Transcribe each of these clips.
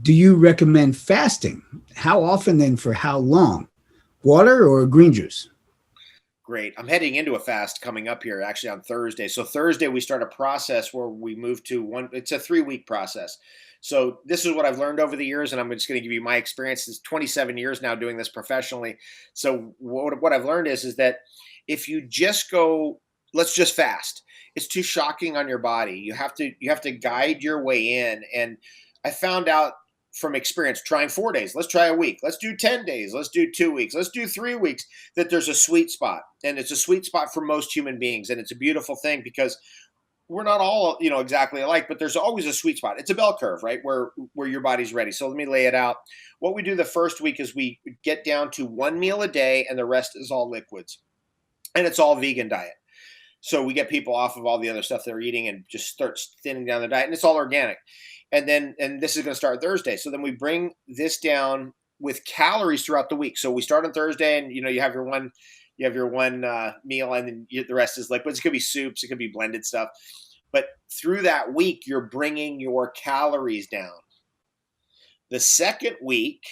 Do you recommend fasting? How often and for how long? Water or green juice? Great. I'm heading into a fast coming up here actually on Thursday. So Thursday we start a process where we move to one, it's a 3 week process. So this is what I've learned over the years, and I'm just going to give you my experience. It's 27 years now doing this professionally. So what I've learned is that if you just go, let's just fast, it's too shocking on your body. You have to guide your way in. And I found out from experience trying 4 days, let's try a week, let's do 10 days, let's do 2 weeks, let's do 3 weeks, that there's a sweet spot. And it's a sweet spot for most human beings. And it's a beautiful thing because we're not all, exactly alike, but there's always a sweet spot. It's a bell curve, right? Where your body's ready. So let me lay it out. What we do the first week is we get down to one meal a day and the rest is all liquids. And it's all vegan diet. So we get people off of all the other stuff they're eating and just start thinning down their diet, and it's all organic. And this is going to start Thursday. So then we bring this down with calories throughout the week. So we start on Thursday, and you have your one meal, and then the rest is liquids. It could be soups, it could be blended stuff. But through that week, you're bringing your calories down. The second week,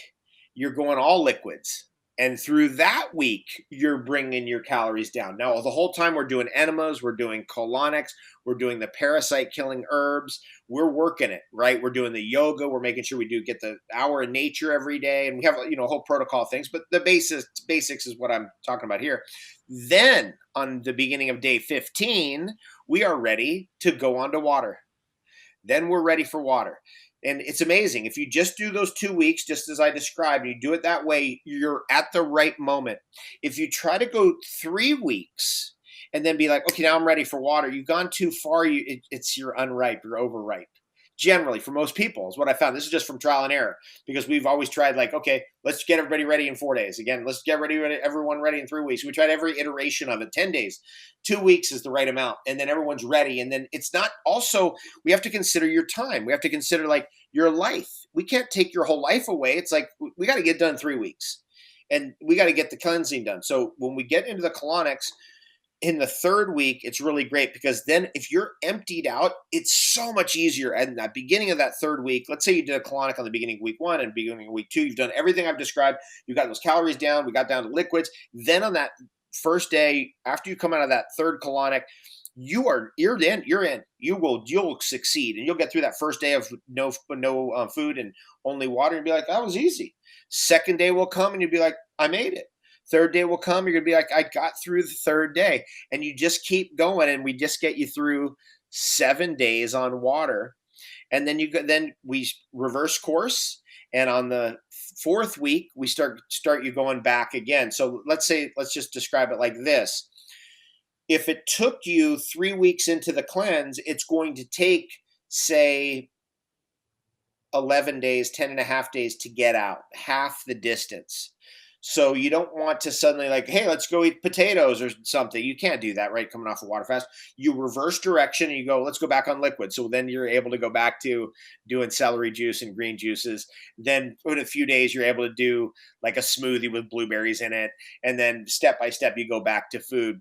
you're going all liquids. And through that week, you're bringing your calories down. Now, the whole time we're doing enemas, we're doing colonics, we're doing the parasite killing herbs. We're working it, right? We're doing the yoga. We're making sure we do get the hour in nature every day. And we have, a whole protocol of things, but the basics is what I'm talking about here. Then on the beginning of day 15, we are ready to go on to water. Then we're ready for water. And it's amazing. If you just do those 2 weeks, just as I described, you do it that way, you're at the right moment. If you try to go 3 weeks and then be like, okay, now I'm ready for water, you've gone too far. You're unripe, you're overripe. Generally, for most people, is what I found. This is just from trial and error, because we've always tried like, okay, let's get everybody ready in 4 days. Again, let's get everyone ready in 3 weeks. We tried every iteration of it. 10 days, 2 weeks is the right amount. And then everyone's ready. And then it's not also, we have to consider your time. We have to consider like your life. We can't take your whole life away. It's like, we got to get done 3 weeks and we got to get the cleansing done. So when we get into the colonics, in the third week, it's really great, because then if you're emptied out, it's so much easier. And at the beginning of that third week, let's say you did a colonic on the beginning of week 1 and beginning of week 2, you've done everything I've described. You got those calories down. We got down to liquids. Then on that first day, after you come out of that third colonic, you're in. You'll succeed, and you'll get through that first day of no food and only water, and be like, that was easy. Second day will come, and you'll be like, I made it. Third day will come, you're going to be like, I got through the third day. And you just keep going, and we just get you through 7 days on water. And then we reverse course. And on the fourth week, we start you going back again. So let's just describe it like this. If it took you 3 weeks into the cleanse, it's going to take, say, 11 days, 10 and a half days to get out, half the distance. So you don't want to suddenly like, hey, let's go eat potatoes or something. You can't do that, right? Coming off a water fast, you reverse direction and you go, let's go back on liquid. So then you're able to go back to doing celery juice and green juices. Then in a few days, you're able to do like a smoothie with blueberries in it. And then step by step, you go back to food.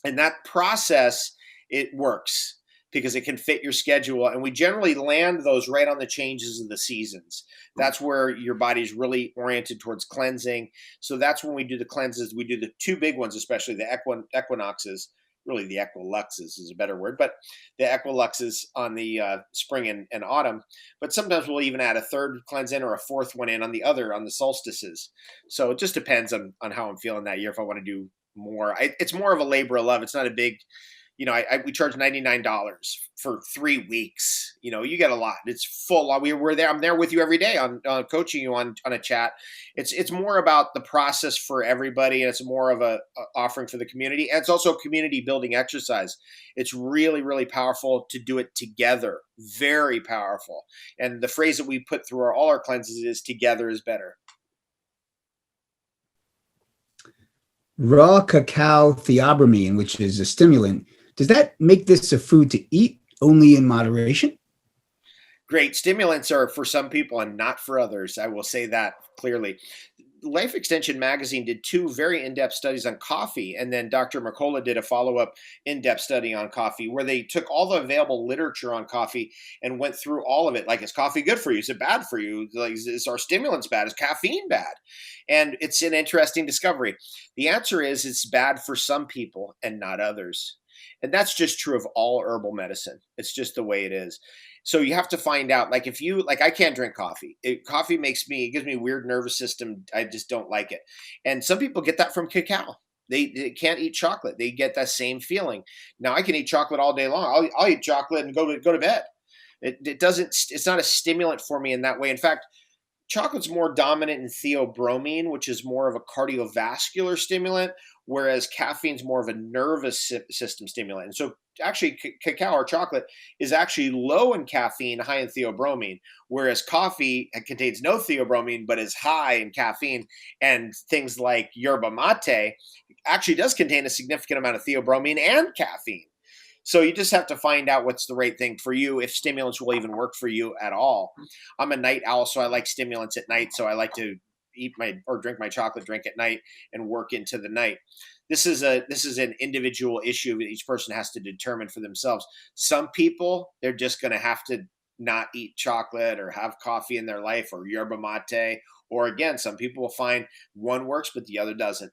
And that process, it works, because it can fit your schedule. And we generally land those right on the changes of the seasons. That's where your body's really oriented towards cleansing. So that's when we do the cleanses. We do the two big ones, especially the equinoxes. Really, the equiluxes is a better word, but the equiluxes on the spring and autumn. But sometimes we'll even add a third cleanse in or a fourth one in on the solstices. So it just depends on how I'm feeling that year, if I want to do more. It's more of a labor of love. It's not a big, we charge $99 for 3 weeks. You get a lot. It's full. We're there. I'm there with you every day on coaching you on a chat. It's more about the process for everybody, and it's more of a offering for the community. And it's also a community building exercise. It's really, really powerful to do it together. Very powerful. And the phrase that we put through all our cleanses is "together is better." Raw cacao theobromine, which is a stimulant, does that make this a food to eat only in moderation? Great. Stimulants are for some people and not for others. I will say that clearly. Life Extension Magazine did 2 very in-depth studies on coffee, and then Dr. Mercola did a follow-up in-depth study on coffee, where they took all the available literature on coffee and went through all of it. Like, is coffee good for you? Is it bad for you? Like, is our stimulants bad? Is caffeine bad? And it's an interesting discovery. The answer is it's bad for some people and not others. And that's just true of all herbal medicine. It's just the way it is. So you have to find out, like, if you like, I can't drink coffee. Coffee it gives me a weird nervous system. I just don't like it. And some people get that from cacao. They can't eat chocolate. They get that same feeling. Now I can eat chocolate all day long. I'll eat chocolate and go to bed. It doesn't. It's not a stimulant for me in that way. In fact, chocolate's more dominant in theobromine, which is more of a cardiovascular stimulant, whereas caffeine's more of a nervous system stimulant. And so actually cacao or chocolate is actually low in caffeine, high in theobromine, whereas coffee contains no theobromine, but is high in caffeine. And things like yerba mate actually does contain a significant amount of theobromine and caffeine. So you just have to find out what's the right thing for you, if stimulants will even work for you at all. I'm a night owl, so I like stimulants at night. So I like to drink my chocolate drink at night and work into the night. This is an individual issue that each person has to determine for themselves. Some people, they're just going to have to not eat chocolate or have coffee in their life or yerba mate. Or again, some people will find one works, but the other doesn't.